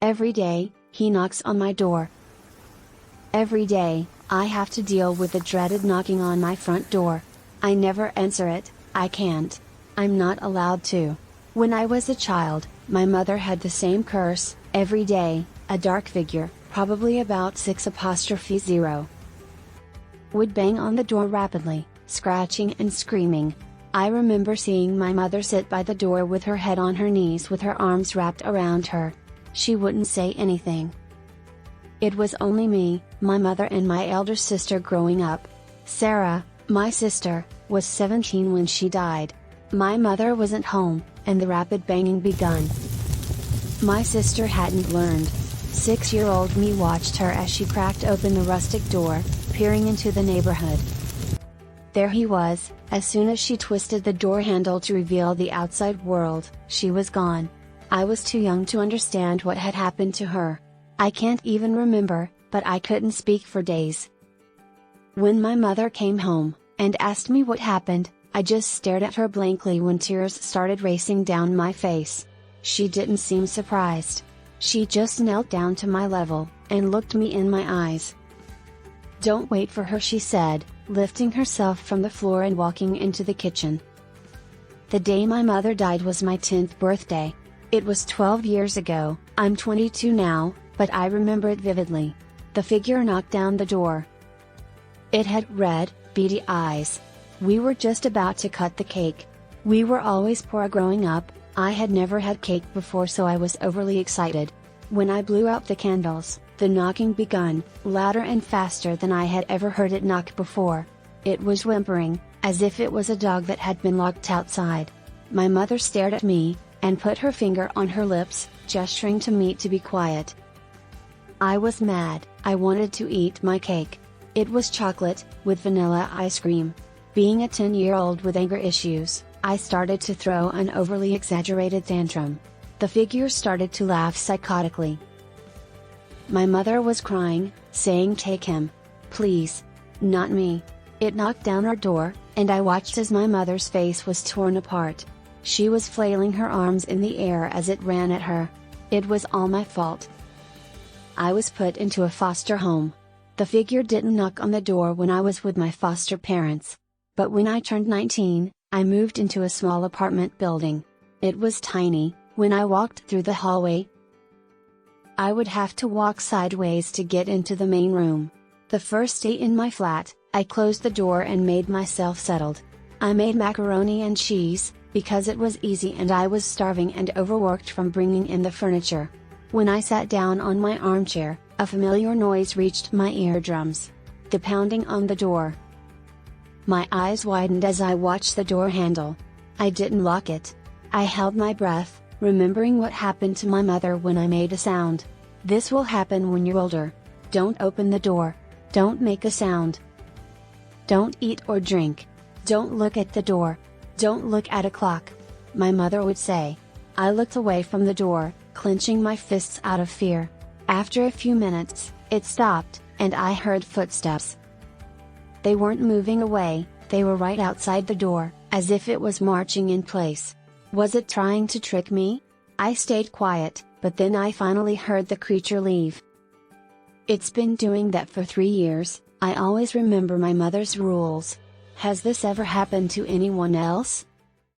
Every day, he knocks on my door. Every day, I have to deal with the dreaded knocking on my front door. I never answer it, I can't. I'm not allowed to. When I was a child, my mother had the same curse, every day, a dark figure, probably about 6'0", would bang on the door rapidly, scratching and screaming. I remember seeing my mother sit by the door with her head on her knees with her arms wrapped around her. She wouldn't say anything. It was only me, my mother and my elder sister growing up. Sarah, my sister, was 17 when she died. My mother wasn't home, and the rapid banging begun. My sister hadn't learned. 6-year-old me watched her as she cracked open the rustic door, peering into the neighborhood. There he was. As soon as she twisted the door handle to reveal the outside world, she was gone. I was too young to understand what had happened to her. I can't even remember, but I couldn't speak for days. When my mother came home, and asked me what happened, I just stared at her blankly when tears started racing down my face. She didn't seem surprised. She just knelt down to my level, and looked me in my eyes. "Don't wait for her," she said, lifting herself from the floor and walking into the kitchen. The day my mother died was my 10th birthday. It was 12 years ago. I'm 22 now, but I remember it vividly. The figure knocked down the door. It had red, beady eyes. We were just about to cut the cake. We were always poor growing up. I had never had cake before, so I was overly excited. When I blew out the candles, the knocking begun, louder and faster than I had ever heard it knock before. It was whimpering, as if it was a dog that had been locked outside. My mother stared at me, and put her finger on her lips, gesturing to me to be quiet. I was mad. I wanted to eat my cake. It was chocolate, with vanilla ice cream. Being a 10-year-old with anger issues, I started to throw an overly exaggerated tantrum. The figure started to laugh psychotically. My mother was crying, saying, "Take him. Please. Not me." It knocked down our door, and I watched as my mother's face was torn apart. She was flailing her arms in the air as it ran at her. It was all my fault. I was put into a foster home. The figure didn't knock on the door when I was with my foster parents. But when I turned 19, I moved into a small apartment building. It was tiny. When I walked through the hallway, I would have to walk sideways to get into the main room. The first day in my flat, I closed the door and made myself settled. I made macaroni and cheese, because it was easy and I was starving and overworked from bringing in the furniture. When I sat down on my armchair, a familiar noise reached my eardrums. The pounding on the door. My eyes widened as I watched the door handle. I didn't lock it. I held my breath, remembering what happened to my mother when I made a sound. "This will happen when you're older. Don't open the door. Don't make a sound. Don't eat or drink. Don't look at the door. Don't look at a clock," my mother would say. I looked away from the door, clenching my fists out of fear. After a few minutes, it stopped, and I heard footsteps. They weren't moving away, they were right outside the door, as if it was marching in place. Was it trying to trick me? I stayed quiet, but then I finally heard the creature leave. It's been doing that for 3 years. I always remember my mother's rules. Has this ever happened to anyone else?